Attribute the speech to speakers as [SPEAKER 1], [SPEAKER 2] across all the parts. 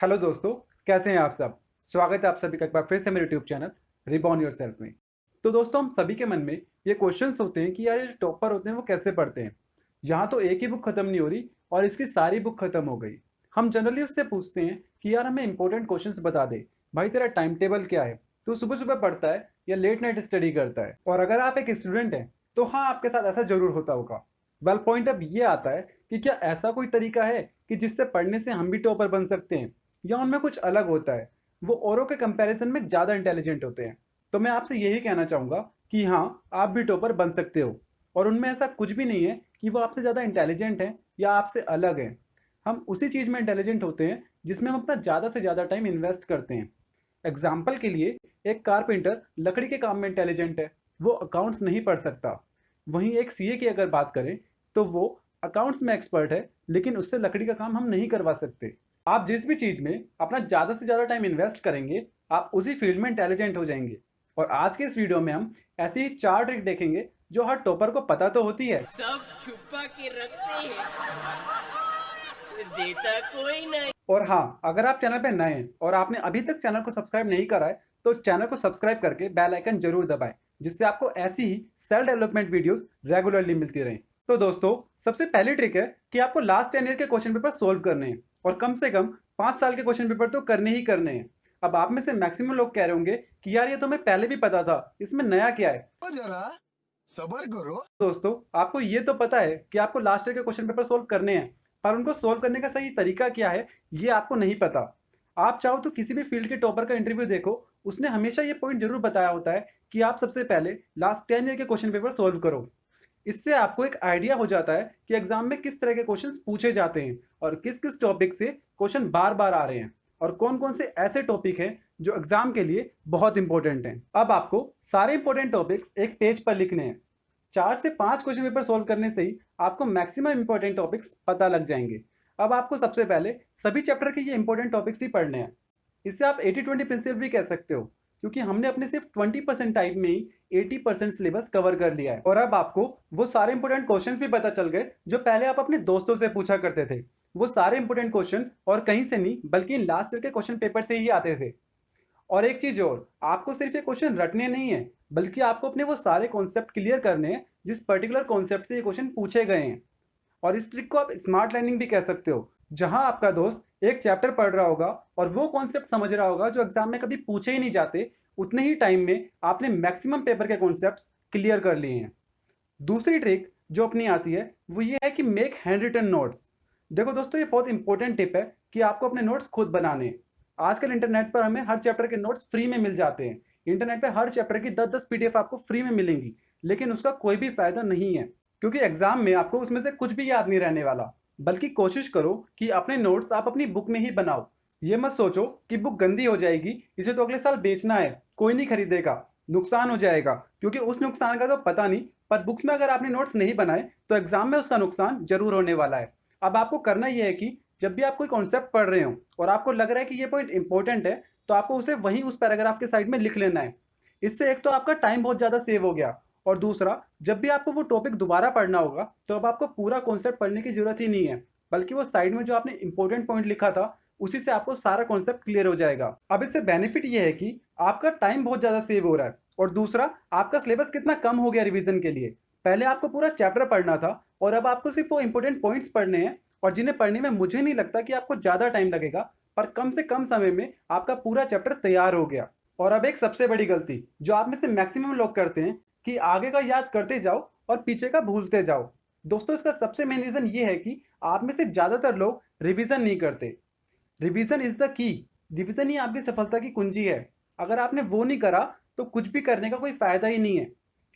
[SPEAKER 1] Hello दोस्तों, कैसे हैं आप सब। स्वागत है आप सभी का एक बार फिर से मेरे यूट्यूब चैनल रिबॉर्न योरसेल्फ में। तो दोस्तों, हम सभी के मन में ये क्वेश्चंस होते हैं कि यार ये जो टॉपर होते हैं वो कैसे पढ़ते हैं। यहाँ तो एक ही बुक खत्म नहीं हो रही और इसकी सारी बुक खत्म हो गई। हम जनरली उससे पूछते हैं कि यार हमें इंपॉर्टेंट क्वेश्चंस बता दे। भाई तेरा टाइम टेबल क्या है, तू सुबह सुबह पढ़ता है या लेट नाइट स्टडी करता है। और अगर आप एक स्टूडेंट हैं तो हाँ, आपके साथ ऐसा जरूर होता होगा। वेल, पॉइंट अब ये आता है कि क्या ऐसा कोई तरीका है कि जिससे पढ़ने से हम भी टॉपर बन सकते हैं, या उनमें कुछ अलग होता है, वो औरों के कंपैरिजन में ज़्यादा इंटेलिजेंट होते हैं। तो मैं आपसे यही कहना चाहूँगा कि हाँ, आप भी टॉपर बन सकते हो। और उनमें ऐसा कुछ भी नहीं है कि वो आपसे ज़्यादा इंटेलिजेंट हैं या आपसे अलग हैं। हम उसी चीज़ में इंटेलिजेंट होते हैं जिसमें हम अपना ज़्यादा से ज़्यादा टाइम इन्वेस्ट करते हैं। एग्जाम्पल के लिए, एक कारपेंटर लकड़ी के काम में इंटेलिजेंट है, वो अकाउंट्स नहीं पढ़ सकता। वहीं एक सीए की अगर बात करें तो वो अकाउंट्स में एक्सपर्ट है, लेकिन उससे लकड़ी का काम हम नहीं करवा सकते। आप जिस भी चीज़ में अपना ज़्यादा से ज़्यादा टाइम इन्वेस्ट करेंगे, आप उसी फील्ड में इंटेलिजेंट हो जाएंगे। और आज के इस वीडियो में हम ऐसी ही 4 ट्रिक देखेंगे जो हर टॉपर को पता तो होती है,
[SPEAKER 2] सब छुपा के रखते हैं, देता कोई नहीं।
[SPEAKER 1] और हाँ, अगर आप चैनल पे नए हैं और आपने अभी तक चैनल को सब्सक्राइब नहीं करा है तो चैनल को सब्सक्राइब करके बेल आइकन जरूर दबाएं, जिससे आपको ऐसी ही सेल्फ डेवलपमेंट वीडियोस रेगुलरली मिलती रहें। तो दोस्तों, सबसे पहली ट्रिक है कि आपको लास्ट 10 ईयर के क्वेश्चन पेपर सोल्व करने हैं, और कम से कम 5 साल के क्वेश्चन पेपर तो करने ही करने हैं। अब आप में से मैक्सिमम लोग कह रहे होंगे कि यार ये तो हमें पहले भी पता था, इसमें नया क्या है।
[SPEAKER 3] तो जरा सबर करो।
[SPEAKER 1] दोस्तों, आपको ये तो पता है कि आपको लास्ट ईयर के क्वेश्चन पेपर सोल्व करने हैं, पर उनको सोल्व करने का सही तरीका क्या है ये आपको नहीं पता। आप चाहो तो किसी भी फील्ड के टॉपर का इंटरव्यू देखो, उसने हमेशा ये पॉइंट जरूर बताया होता है कि आप सबसे पहले लास्ट 10 ईयर के क्वेश्चन पेपर सोल्व करो। इससे आपको एक आइडिया हो जाता है कि एग्जाम में किस तरह के क्वेश्चंस पूछे जाते हैं और किस किस टॉपिक से क्वेश्चन बार बार आ रहे हैं, और कौन कौन से ऐसे टॉपिक हैं जो एग्जाम के लिए बहुत इंपॉर्टेंट हैं। अब आपको सारे इंपॉर्टेंट टॉपिक्स एक पेज पर लिखने हैं। 4 से 5 क्वेश्चन पेपर सोल्व करने से ही आपको मैक्सिमम इंपॉर्टेंट टॉपिक्स पता लग जाएंगे। अब आपको सबसे पहले सभी चैप्टर के ये इंपॉर्टेंट टॉपिक्स ही पढ़ने हैं। इसे आप 80-20 प्रिंसिपल भी कह सकते हो, क्योंकि हमने अपने सिर्फ 20% टाइम में ही 80% सिलेबस कवर कर लिया है। और अब आपको वो सारे इंपॉर्टेंट क्वेश्चंस भी पता चल गए जो पहले आप अपने दोस्तों से पूछा करते थे। वो सारे इंपॉर्टेंट क्वेश्चन और कहीं से नहीं बल्कि लास्ट ईयर के क्वेश्चन पेपर से ही आते थे। और एक चीज और, आपको सिर्फ ये क्वेश्चन रटने नहीं है, बल्कि आपको अपने वो सारे कॉन्सेप्ट क्लियर करने हैं जिस पर्टिकुलर कॉन्सेप्ट से ये क्वेश्चन पूछे गए हैं। और इस ट्रिक को आप स्मार्ट लर्निंग भी कह सकते हो, जहां आपका दोस्त एक चैप्टर पढ़ रहा होगा और वो कॉन्सेप्ट समझ रहा होगा जो एग्जाम में कभी पूछे ही नहीं जाते, उतने ही टाइम में आपने मैक्सिमम पेपर के कॉन्सेप्ट्स क्लियर कर लिए हैं। दूसरी ट्रिक जो अपनी आती है वो ये है कि मेक हैंड रिटन नोट्स। देखो दोस्तों, ये बहुत इंपॉर्टेंट टिप है कि आपको अपने नोट्स खुद बनाने हैं। आजकल इंटरनेट पर हमें हर चैप्टर के नोट्स फ्री में मिल जाते हैं। इंटरनेट पे हर चैप्टर की 10-10 पीडीएफ आपको फ्री में मिलेंगी, लेकिन उसका कोई भी फायदा नहीं है, क्योंकि एग्जाम में आपको उसमें से कुछ भी याद नहीं रहने वाला। बल्कि कोशिश करो कि अपने नोट्स आप अपनी बुक में ही बनाओ। ये मत सोचो कि बुक गंदी हो जाएगी, इसे तो अगले साल बेचना है, कोई नहीं खरीदेगा, नुकसान हो जाएगा, क्योंकि उस नुकसान का तो पता नहीं। पर बुक्स में अगर आपने नोट्स नहीं बनाए तो एग्जाम में उसका नुकसान जरूर होने वाला है। अब आपको करना यह है कि जब भी आप कोई कॉन्सेप्ट पढ़ रहे हो और आपको लग रहा है कि ये पॉइंट इंपॉर्टेंट है, तो आपको उसे वहीं उस पैराग्राफ के साइड में लिख लेना है। इससे एक तो आपका टाइम बहुत ज़्यादा सेव हो गया, और दूसरा, जब भी आपको वो टॉपिक दोबारा पढ़ना होगा तो अब आपको पूरा कॉन्सेप्ट पढ़ने की जरूरत ही नहीं है, बल्कि वो साइड में जो आपने इंपॉर्टेंट पॉइंट लिखा था उसी से आपको सारा कॉन्सेप्ट क्लियर हो जाएगा। अब इससे बेनिफिट ये है कि आपका टाइम बहुत ज़्यादा सेव हो रहा है, और दूसरा, आपका सिलेबस कितना कम हो गया रिवीजन के लिए। पहले आपको पूरा चैप्टर पढ़ना था और अब आपको सिर्फ वो इंपॉर्टेंट पॉइंट्स पढ़ने हैं, और जिन्हें पढ़ने में मुझे नहीं लगता कि आपको ज़्यादा टाइम लगेगा, पर कम से कम समय में आपका पूरा चैप्टर तैयार हो गया। और अब एक सबसे बड़ी गलती जो आप में से मैक्सिमम लोग करते हैं कि आगे का याद करते जाओ और पीछे का भूलते जाओ। दोस्तों, इसका सबसे मेन रीज़न ये है कि आप में से ज़्यादातर लोग रिवीजन नहीं करते। Revision is the key. Revision ही आपकी सफलता की कुंजी है। अगर आपने वो नहीं करा तो कुछ भी करने का कोई फ़ायदा ही नहीं है,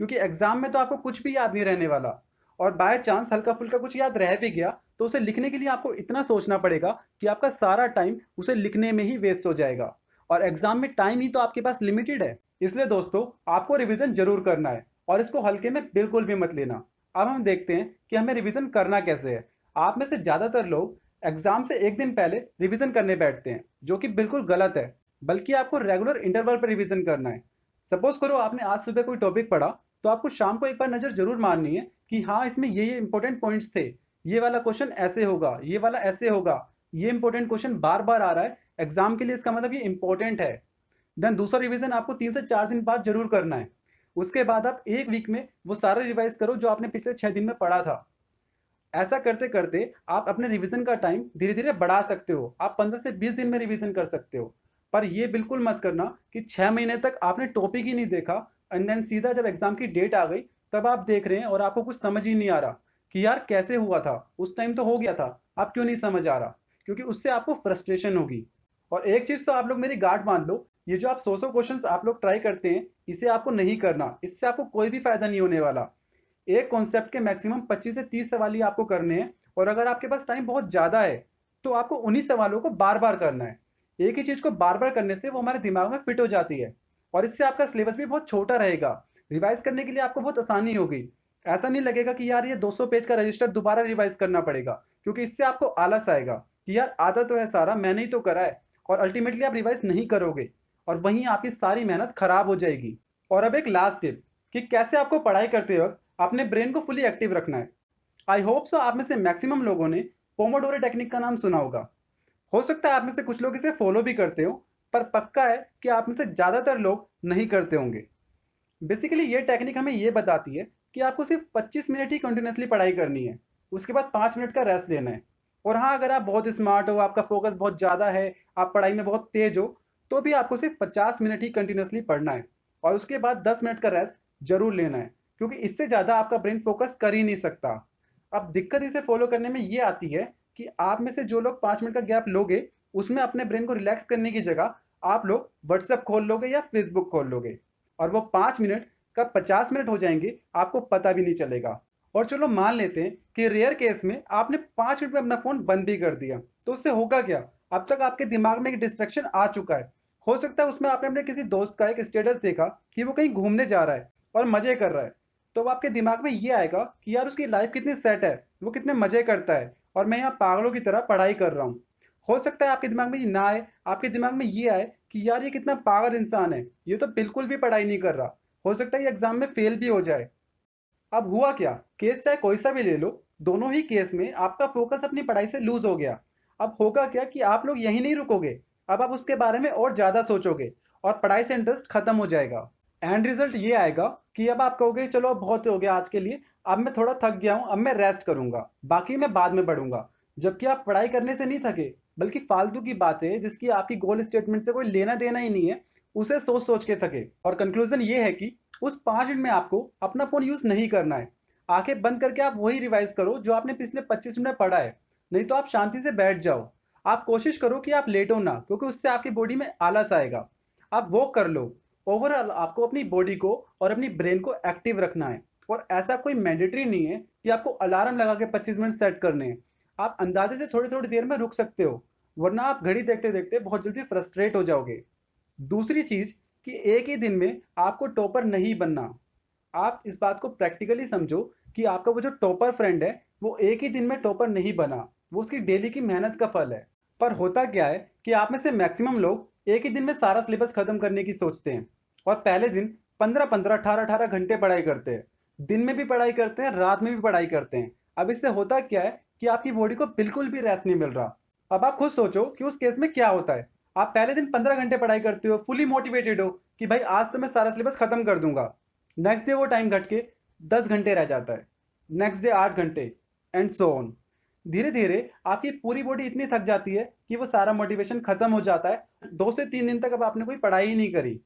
[SPEAKER 1] क्योंकि एग्ज़ाम में तो आपको कुछ भी याद नहीं रहने वाला। और बाय चांस हल्का फुल्का कुछ याद रह भी गया तो उसे लिखने के लिए आपको इतना सोचना पड़ेगा कि आपका सारा टाइम उसे लिखने में ही वेस्ट हो जाएगा, और एग्जाम में टाइम ही तो आपके पास लिमिटेड है। इसलिए दोस्तों, आपको रिवीजन जरूर करना है, और इसको हल्के में बिल्कुल भी मत लेना। अब हम देखते हैं कि हमें रिवीजन करना कैसे है। आप में से ज़्यादातर लोग एग्जाम से एक दिन पहले रिवीजन करने बैठते हैं, जो कि बिल्कुल गलत है। बल्कि आपको रेगुलर इंटरवल पर रिवीजन करना है। सपोज करो आपने आज सुबह कोई टॉपिक पढ़ा, तो आपको शाम को एक बार नज़र जरूर मारनी है कि हाँ, इसमें ये इंपॉर्टेंट पॉइंट्स थे, ये वाला क्वेश्चन ऐसे होगा, ये वाला ऐसे होगा। ये इंपॉर्टेंट क्वेश्चन बार बार आ रहा है एग्जाम के लिए, इसका मतलब ये इंपॉर्टेंट है। देन दूसरा रिवीजन आपको 3 से 4 दिन बाद जरूर करना है। उसके बाद आप एक वीक में वो सारा रिवाइज करो जो आपने पिछले 6 दिन में पढ़ा था। ऐसा करते करते आप अपने रिवीजन का टाइम धीरे धीरे बढ़ा सकते हो। आप 15 से 20 दिन में रिवीजन कर सकते हो। पर ये बिल्कुल मत करना कि 6 महीने तक आपने टॉपिक ही नहीं देखा एंड देन सीधा जब एग्जाम की डेट आ गई तब आप देख रहे हैं और आपको कुछ समझ ही नहीं आ रहा कि यार कैसे हुआ था, उस टाइम तो हो गया था, आप क्यों नहीं समझ आ रहा। क्योंकि उससे आपको फ्रस्ट्रेशन होगी। और एक चीज़ तो आप लोग मेरी गांठ मान लो, ये जो आप 100 क्वेश्चंस आप लोग ट्राई करते हैं, इसे आपको नहीं करना। इससे आपको कोई भी फायदा नहीं होने वाला। एक कॉन्सेप्ट के मैक्सिमम 25 से 30 सवाल ही आपको करने हैं। और अगर आपके पास टाइम बहुत ज़्यादा है तो आपको उन्हीं सवालों को बार बार करना है। एक ही चीज़ को बार बार करने से वो हमारे दिमाग में फिट हो जाती है और इससे आपका सिलेबस भी बहुत छोटा रहेगा। रिवाइज करने के लिए आपको बहुत आसानी होगी। ऐसा नहीं लगेगा कि यार ये 200 पेज का रजिस्टर दोबारा रिवाइज करना पड़ेगा, क्योंकि इससे आपको आलस आएगा कि यार आधा तो है सारा, मैंने ही तो करा है। और अल्टीमेटली आप रिवाइज नहीं करोगे और वहीं आपकी सारी मेहनत खराब हो जाएगी। और अब एक लास्ट टिप कि कैसे आपको पढ़ाई करते वक्त अपने ब्रेन को फुली एक्टिव रखना है। आई होप सो आप में से मैक्सिमम लोगों ने पोमोडोरो टेक्निक का नाम सुना होगा। हो सकता है आप में से कुछ लोग इसे फॉलो भी करते हो, पर पक्का है कि आप में से ज़्यादातर लोग नहीं करते होंगे। बेसिकली ये टेक्निक हमें ये बताती है कि आपको सिर्फ 25 मिनट ही कंटिन्यूसली पढ़ाई करनी है। उसके बाद 5 मिनट का रेस्ट लेना है। और हाँ, अगर आप बहुत स्मार्ट हो, आपका फोकस बहुत ज़्यादा है, आप पढ़ाई में बहुत तेज हो, तो भी आपको सिर्फ 50 मिनट ही कंटिन्यूसली पढ़ना है और उसके बाद 10 मिनट का रेस्ट जरूर लेना है, क्योंकि इससे ज़्यादा आपका ब्रेन फोकस कर ही नहीं सकता। अब दिक्कत इसे फॉलो करने में ये आती है कि आप में से जो लोग 5 मिनट का गैप लोगे, उसमें अपने ब्रेन को रिलैक्स करने की जगह आप लोग व्हाट्सएप खोल लोगे या फेसबुक खोल लोगे और वो 5 मिनट कब 50 मिनट हो जाएंगे आपको पता भी नहीं चलेगा। और चलो मान लेते हैं कि रेयर केस में आपने 5 मिनट में अपना फ़ोन बंद भी कर दिया, तो उससे होगा क्या? अब तक आपके दिमाग में एक डिस्ट्रैक्शन आ चुका है। हो सकता है उसमें आपने अपने किसी दोस्त का एक स्टेटस देखा कि वो कहीं घूमने जा रहा है और मज़े कर रहा है। तो अब आपके दिमाग में ये आएगा कि यार उसकी लाइफ कितनी सेट है, वो कितने मज़े करता है और मैं यहाँ पागलों की तरह पढ़ाई कर रहा हूँ। हो सकता है आपके दिमाग में ये ना आए, आपके दिमाग में ये आए कि यार ये कितना पागल इंसान है, ये तो बिल्कुल भी पढ़ाई नहीं कर रहा। हो सकता है ये एग्जाम में फेल भी हो जाए। अब हुआ क्या, केस चाहे कोई सा भी ले लो, दोनों ही केस में आपका फोकस अपनी पढ़ाई से लूज हो गया। अब होगा क्या कि आप लोग यहीं नहीं रुकोगे, अब आप उसके बारे में और ज़्यादा सोचोगे और पढ़ाई से इंटरेस्ट खत्म हो जाएगा। एंड रिजल्ट ये आएगा कि अब आप कहोगे चलो अब बहुत हो गया आज के लिए, अब मैं थोड़ा थक गया हूँ, अब मैं रेस्ट करूँगा, बाकी मैं बाद में पढ़ूंगा। जबकि आप पढ़ाई करने से नहीं थके, बल्कि फालतू की बातें जिसकी आपकी गोल स्टेटमेंट से कोई लेना देना ही नहीं है, उसे सोच सोच के थके। और कंक्लूजन ये है कि उस 5 मिनट में आपको अपना फ़ोन यूज़ नहीं करना है। आंखें बंद करके आप वही रिवाइज करो जो आपने पिछले 25 मिनट में पढ़ा है। नहीं तो आप शांति से बैठ जाओ। आप कोशिश करो कि आप लेटो ना, क्योंकि उससे आपकी बॉडी में आलस आएगा। आप वॉक कर लो। ओवरऑल आपको अपनी बॉडी को और अपनी ब्रेन को एक्टिव रखना है। और ऐसा कोई मैंडेटरी नहीं है कि आपको अलार्म लगा के 25 मिनट सेट करने हैं। आप अंदाजे से थोड़ी थोड़ी देर में रुक सकते हो, वरना आप घड़ी देखते देखते बहुत जल्दी फ्रस्ट्रेट हो जाओगे। दूसरी चीज़ कि एक ही दिन में आपको टॉपर नहीं बनना। आप इस बात को प्रैक्टिकली समझो कि आपका वो जो टॉपर फ्रेंड है वो एक ही दिन में टॉपर नहीं बना, वो उसकी डेली की मेहनत का फल है। पर होता क्या है कि आप में से मैक्सिमम लोग एक ही दिन में सारा सिलेबस खत्म करने की सोचते हैं और पहले दिन 15-15, 18-18 घंटे पढ़ाई करते हैं। दिन में भी पढ़ाई करते हैं, रात में भी पढ़ाई करते हैं। अब इससे होता क्या है कि आपकी बॉडी को बिल्कुल भी रेस्ट नहीं मिल रहा। अब आप खुद सोचो कि उस केस में क्या होता है। आप पहले दिन 15 घंटे पढ़ाई करते हो, फुली मोटिवेटेड हो कि भाई आज तो मैं सारा सिलेबस खत्म कर दूंगा। नेक्स्ट डे वो टाइम घट के 10 घंटे रह जाता है, नेक्स्ट डे 8 घंटे एंड सो ऑन। धीरे धीरे आपकी पूरी बॉडी इतनी थक जाती है कि वो सारा मोटिवेशन खत्म हो जाता है। 2 से 3 दिन तक अब आपने कोई पढ़ाई ही नहीं करी।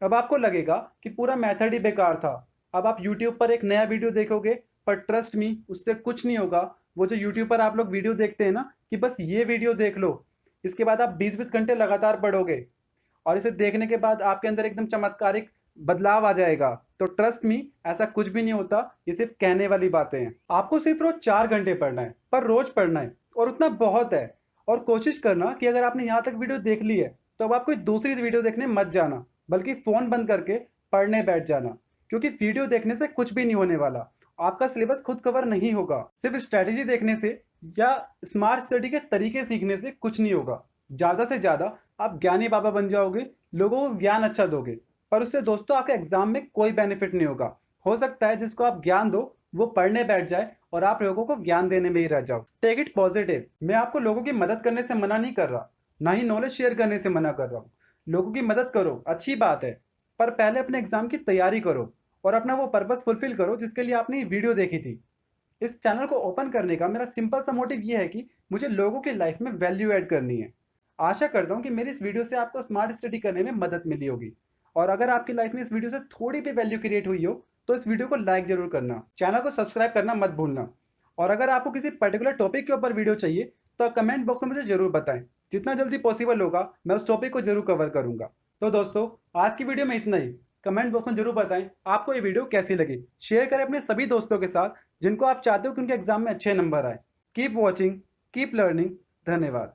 [SPEAKER 1] अब आपको लगेगा कि पूरा मेथड ही बेकार था। अब आप यूट्यूब पर एक नया वीडियो देखोगे, पर ट्रस्ट मी उससे कुछ नहीं होगा। वो जो यूट्यूब पर आप लोग वीडियो देखते हैं ना कि बस ये वीडियो देख लो, इसके बाद आप 20-20 घंटे लगातार पढ़ोगे और इसे देखने के बाद आपके अंदर एकदम चमत्कारिक बदलाव आ जाएगा। तो ट्रस्ट मी ऐसा कुछ भी नहीं होता, ये सिर्फ कहने वाली बातें हैं। आपको सिर्फ रोज 4 घंटे पढ़ना है, पर रोज पढ़ना है और उतना बहुत है। और कोशिश करना कि अगर आपने यहाँ तक वीडियो देख ली है तो अब आप कोई दूसरी वीडियो देखने मत जाना, बल्कि फ़ोन बंद करके पढ़ने बैठ जाना। क्योंकि वीडियो देखने से कुछ भी नहीं होने वाला, आपका सिलेबस खुद कवर नहीं होगा। सिर्फ स्ट्रैटेजी देखने से या स्मार्ट स्टडी के तरीके सीखने से कुछ नहीं होगा। ज़्यादा से ज़्यादा आप ज्ञानी बाबा बन जाओगे, लोगों को ज्ञान अच्छा दोगे, पर उससे दोस्तों आपके एग्जाम में कोई बेनिफिट नहीं होगा। हो सकता है जिसको आप ज्ञान दो वो पढ़ने बैठ जाए और आप लोगों को ज्ञान देने में ही रह जाओ। Take it positive. मैं आपको लोगों की मदद करने से मना नहीं कर रहा, ना ही नॉलेज शेयर करने से मना कर रहा हूँ। लोगों की मदद करो, अच्छी बात है, पर पहले अपने एग्जाम की तैयारी करो और अपना वो पर्पस फुलफिल करो जिसके लिए आपने ये वीडियो देखी थी। इस चैनल को ओपन करने का मेरा सिंपल सा मोटिव ये है कि मुझे लोगों की लाइफ में वैल्यू ऐड करनी है। आशा करता हूँ कि मेरी इस वीडियो से आपको स्मार्ट स्टडी करने में मदद मिली होगी। और अगर आपकी लाइफ में इस वीडियो से थोड़ी भी वैल्यू क्रिएट हुई हो तो इस वीडियो को लाइक जरूर करना, चैनल को सब्सक्राइब करना मत भूलना। और अगर आपको किसी पर्टिकुलर टॉपिक के ऊपर वीडियो चाहिए तो कमेंट बॉक्स में मुझे जरूर बताएं। जितना जल्दी पॉसिबल होगा मैं उस टॉपिक को जरूर कवर करूंगा। तो दोस्तों, आज की वीडियो में इतना ही। कमेंट बॉक्स में जरूर बताएं आपको ये वीडियो कैसी लगी। शेयर करें अपने सभी दोस्तों के साथ जिनको आप चाहते हो कि उनके एग्जाम में अच्छे नंबर आए। Keep watching, keep learning. धन्यवाद।